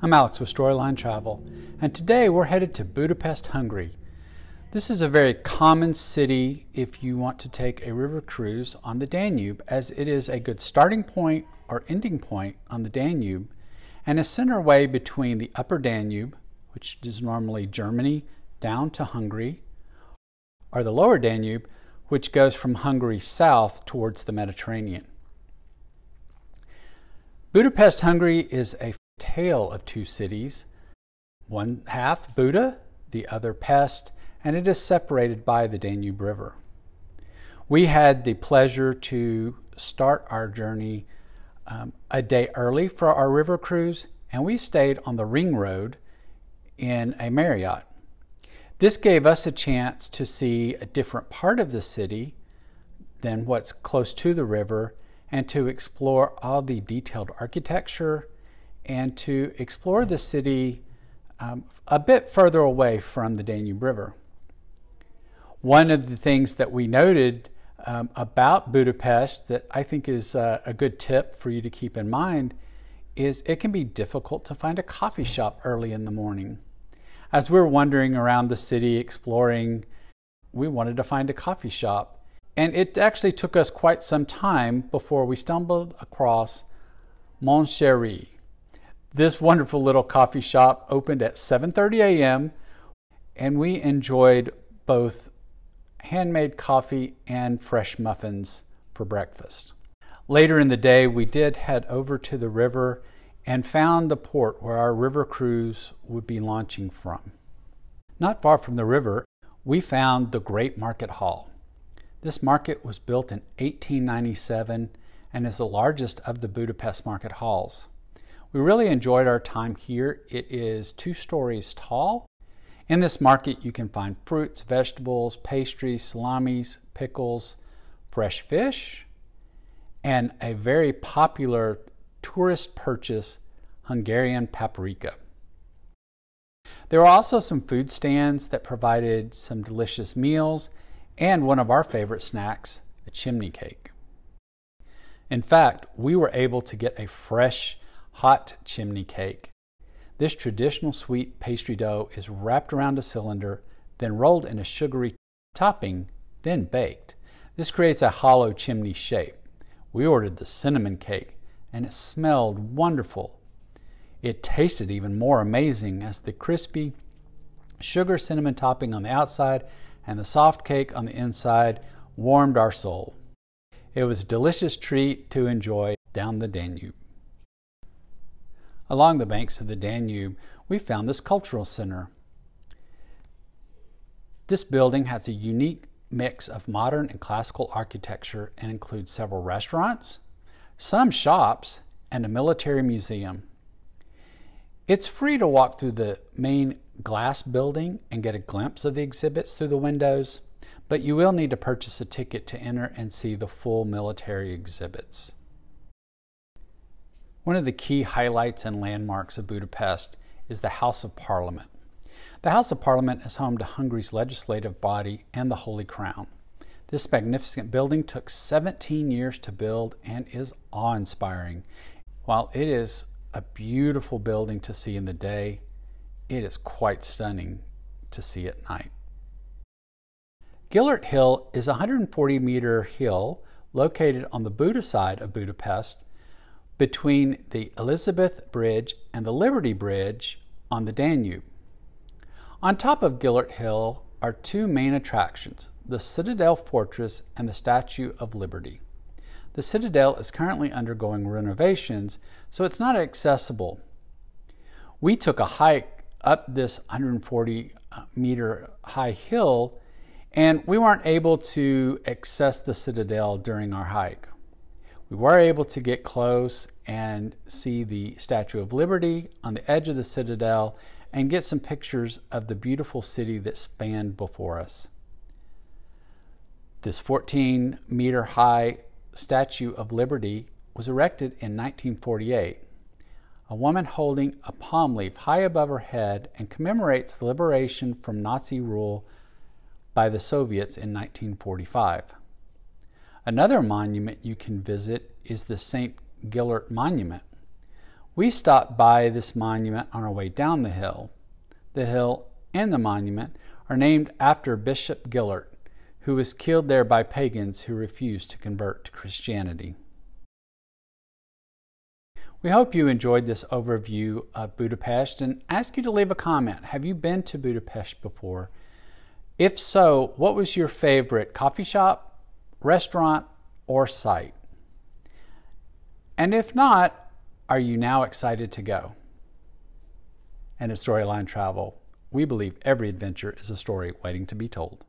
I'm Alex with Storyline Travel, and today we're headed to Budapest, Hungary. This is a very common city if you want to take a river cruise on the Danube, as it is a good starting point or ending point on the Danube, and a center way between the upper Danube, which is normally Germany, down to Hungary, or the lower Danube, which goes from Hungary south towards the Mediterranean. Budapest, Hungary is a tale of two cities, one half Buda, the other Pest, and it is separated by the Danube River. We had the pleasure to start our journey a day early for our river cruise, and we stayed on the Ring Road in a Marriott. This gave us a chance to see a different part of the city than what's close to the river, and to explore all the detailed architecture and to explore the city a bit further away from the Danube River. One of the things that we noted about Budapest that I think is a good tip for you to keep in mind is it can be difficult to find a coffee shop early in the morning. As we're wandering around the city exploring, we wanted to find a coffee shop. And it actually took us quite some time before we stumbled across Mon Chéri. This wonderful little coffee shop opened at 7:30 a.m. and we enjoyed both handmade coffee and fresh muffins for breakfast. Later in the day, we did head over to the river and found the port where our river cruise would be launching from. Not far from the river, we found the Great Market Hall. This market was built in 1897 and is the largest of the Budapest market halls. We really enjoyed our time here. It is 2 stories tall. In this market you can find fruits, vegetables, pastries, salamis, pickles, fresh fish, and a very popular tourist purchase, Hungarian paprika. There were also some food stands that provided some delicious meals and one of our favorite snacks, a chimney cake. In fact, we were able to get a fresh, hot chimney cake. This traditional sweet pastry dough is wrapped around a cylinder, then rolled in a sugary topping, then baked. This creates a hollow chimney shape. We ordered the cinnamon cake, and it smelled wonderful. It tasted even more amazing as the crispy sugar cinnamon topping on the outside and the soft cake on the inside warmed our soul. It was a delicious treat to enjoy down the Danube. Along the banks of the Danube, we found this cultural center. This building has a unique mix of modern and classical architecture and includes several restaurants, some shops, and a military museum. It's free to walk through the main glass building and get a glimpse of the exhibits through the windows, but you will need to purchase a ticket to enter and see the full military exhibits. One of the key highlights and landmarks of Budapest is the House of Parliament. The House of Parliament is home to Hungary's legislative body and the Holy Crown. This magnificent building took 17 years to build and is awe-inspiring. While it is a beautiful building to see in the day, it is quite stunning to see at night. Gellert Hill is a 140-meter hill located on the Buda side of Budapest between the Elizabeth Bridge and the Liberty Bridge on the Danube. On top of Gellert Hill are 2 main attractions, the Citadel Fortress and the Statue of Liberty. The Citadel is currently undergoing renovations, so it's not accessible. We took a hike up this 140-meter high hill, and we weren't able to access the Citadel during our hike. We were able to get close and see the Statue of Liberty on the edge of the Citadel and get some pictures of the beautiful city that spanned before us. This 14-meter high Statue of Liberty was erected in 1948. A woman holding a palm leaf high above her head and commemorates the liberation from Nazi rule by the Soviets in 1945. Another monument you can visit is the St. Gellert Monument. We stopped by this monument on our way down the hill. The hill and the monument are named after Bishop Gillert, who was killed there by pagans who refused to convert to Christianity. We hope you enjoyed this overview of Budapest and ask you to leave a comment. Have you been to Budapest before? If so, what was your favorite coffee shop, restaurant, or site? And if not, are you now excited to go? And at Storyline Travel, we believe every adventure is a story waiting to be told.